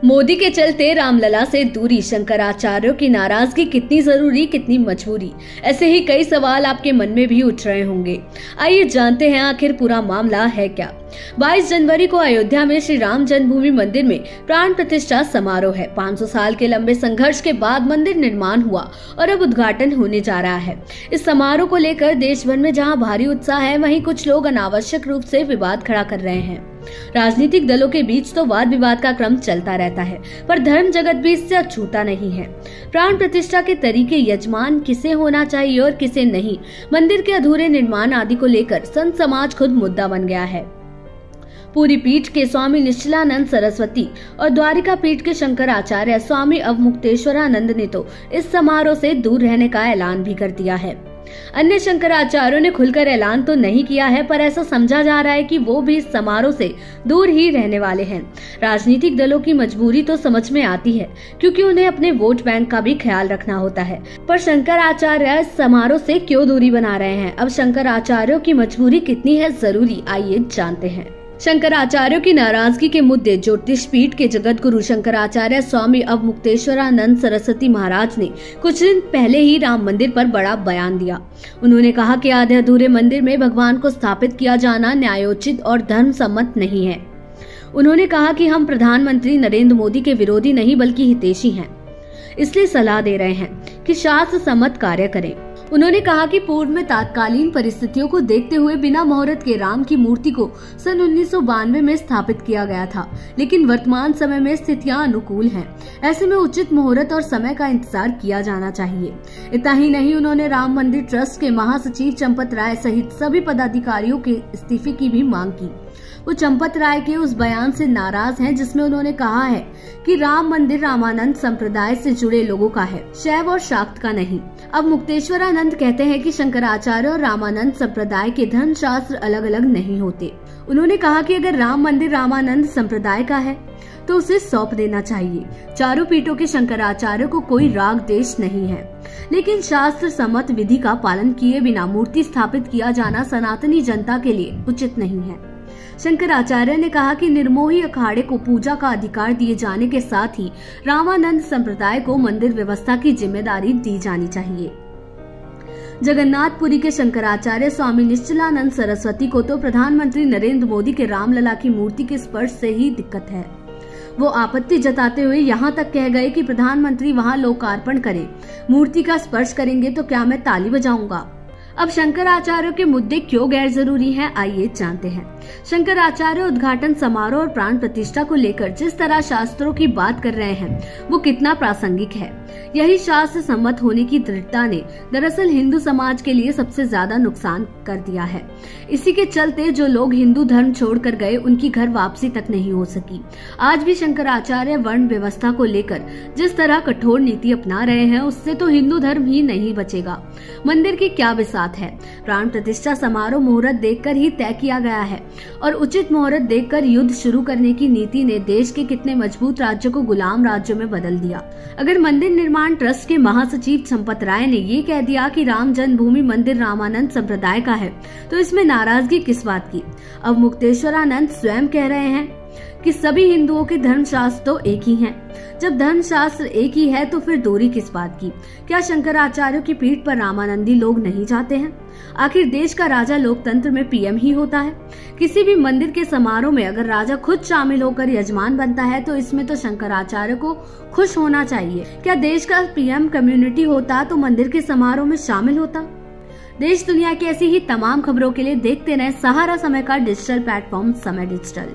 मोदी के चलते रामलला से दूरी, शंकराचार्यों की नाराजगी कितनी जरूरी कितनी मजबूरी, ऐसे ही कई सवाल आपके मन में भी उठ रहे होंगे। आइए जानते हैं आखिर पूरा मामला है क्या। 22 जनवरी को अयोध्या में श्री राम जन्मभूमि मंदिर में प्राण प्रतिष्ठा समारोह है। 500 साल के लंबे संघर्ष के बाद मंदिर निर्माण हुआ और अब उद्घाटन होने जा रहा है। इस समारोह को लेकर देश भर में जहां भारी उत्साह है, वहीं कुछ लोग अनावश्यक रूप से विवाद खड़ा कर रहे हैं। राजनीतिक दलों के बीच तो वाद विवाद का क्रम चलता रहता है, पर धर्म जगत भी इससे अछूता नहीं है। प्राण प्रतिष्ठा के तरीके, यजमान किसे होना चाहिए और किसे नहीं, मंदिर के अधूरे निर्माण आदि को लेकर संत समाज खुद मुद्दा बन गया है। पूरी पीठ के स्वामी निश्चलानंद सरस्वती और द्वारिका पीठ के शंकराचार्य स्वामी अवमुक्तेश्वरानंद ने तो इस समारोह से दूर रहने का ऐलान भी कर दिया है। अन्य शंकराचार्यों ने खुलकर ऐलान तो नहीं किया है, पर ऐसा समझा जा रहा है कि वो भी इस समारोह से दूर ही रहने वाले हैं। राजनीतिक दलों की मजबूरी तो समझ में आती है, क्योंकि उन्हें अपने वोट बैंक का भी ख्याल रखना होता है, पर शंकराचार्य इस समारोह से क्यों दूरी बना रहे हैं? अब शंकराचार्यों की मजबूरी कितनी है जरूरी, आइए जानते हैं। शंकराचार्यों की नाराजगी के मुद्दे। ज्योतिष पीठ के जगत गुरु शंकराचार्य स्वामी अवमुक्तेश्वरानंद सरस्वती महाराज ने कुछ दिन पहले ही राम मंदिर पर बड़ा बयान दिया। उन्होंने कहा कि आधे अधूरे मंदिर में भगवान को स्थापित किया जाना न्यायोचित और धर्म सम्मत नहीं है। उन्होंने कहा कि हम प्रधानमंत्री नरेंद्र मोदी के विरोधी नहीं बल्कि हितैषी हैं, इसलिए सलाह दे रहे हैं कि शास्त्र सम्मत कार्य करें। उन्होंने कहा कि पूर्व में तात्कालीन परिस्थितियों को देखते हुए बिना मुहूर्त के राम की मूर्ति को सन 1992 में स्थापित किया गया था, लेकिन वर्तमान समय में स्थितियां अनुकूल हैं। ऐसे में उचित मुहूर्त और समय का इंतजार किया जाना चाहिए। इतना ही नहीं, उन्होंने राम मंदिर ट्रस्ट के महासचिव चंपत राय सहित सभी पदाधिकारियों के इस्तीफे की भी मांग की। वो चंपत राय के उस बयान से नाराज हैं जिसमें उन्होंने कहा है कि राम मंदिर रामानंद संप्रदाय से जुड़े लोगों का है, शैव और शाक्त का नहीं। अब मुक्तेश्वरानंद कहते हैं कि शंकराचार्य और रामानंद संप्रदाय के धर्म शास्त्र अलग अलग नहीं होते। उन्होंने कहा कि अगर राम मंदिर रामानंद संप्रदाय का है तो उसे सौंप देना चाहिए। चारों पीठों के शंकराचार्य को कोई राग देश नहीं है, लेकिन शास्त्र सम्मत विधि का पालन किए बिना मूर्ति स्थापित किया जाना सनातनी जनता के लिए उचित नहीं है। शंकराचार्य ने कहा कि निर्मोही अखाड़े को पूजा का अधिकार दिए जाने के साथ ही रामानंद संप्रदाय को मंदिर व्यवस्था की जिम्मेदारी दी जानी चाहिए। जगन्नाथपुरी के शंकराचार्य स्वामी निश्चलानंद सरस्वती को तो प्रधानमंत्री नरेंद्र मोदी के रामलला की मूर्ति के स्पर्श से ही दिक्कत है। वो आपत्ति जताते हुए यहाँ तक कह गए कि प्रधानमंत्री वहाँ लोकार्पण करें, मूर्ति का स्पर्श करेंगे तो क्या मैं ताली बजाऊंगा? अब शंकराचार्यों के मुद्दे क्यों गैर जरूरी हैं, आइए जानते हैं। शंकराचार्य उद्घाटन समारोह और प्राण प्रतिष्ठा को लेकर जिस तरह शास्त्रों की बात कर रहे हैं, वो कितना प्रासंगिक है। यही शास्त्र सम्मत होने की दृढ़ता ने दरअसल हिंदू समाज के लिए सबसे ज्यादा नुकसान कर दिया है। इसी के चलते जो लोग हिंदू धर्म छोड़कर गए, उनकी घर वापसी तक नहीं हो सकी। आज भी शंकराचार्य वर्ण व्यवस्था को लेकर जिस तरह कठोर नीति अपना रहे हैं, उससे तो हिंदू धर्म ही नहीं बचेगा। मंदिर की क्या बिसात है? प्राण प्रतिष्ठा समारोह मुहूर्त देखकर ही तय किया गया है, और उचित मुहूर्त देखकर युद्ध शुरू करने की नीति ने देश के कितने मजबूत राज्य को गुलाम राज्यों में बदल दिया। अगर मंदिर निर्माण ट्रस्ट के महासचिव चंपत राय ने ये कह दिया कि राम जन्मभूमि मंदिर रामानंद संप्रदाय का है, तो इसमें नाराजगी किस बात की? अब मुक्तेश्वरानंद स्वयं कह रहे हैं कि सभी हिंदुओं के धर्मशास्त्र तो एक ही हैं। जब धर्मशास्त्र एक ही है तो फिर दूरी किस बात की? क्या शंकराचार्यों की पीठ पर रामानंदी लोग नहीं जाते हैं? आखिर देश का राजा लोकतंत्र में पीएम ही होता है। किसी भी मंदिर के समारोह में अगर राजा खुद शामिल होकर यजमान बनता है, तो इसमें तो शंकराचार्य को खुश होना चाहिए। क्या देश का पीएम कम्युनिटी होता तो मंदिर के समारोह में शामिल होता? देश दुनिया की ऐसी ही तमाम खबरों के लिए देखते रहें सहारा समय का डिजिटल प्लेटफॉर्म समय डिजिटल।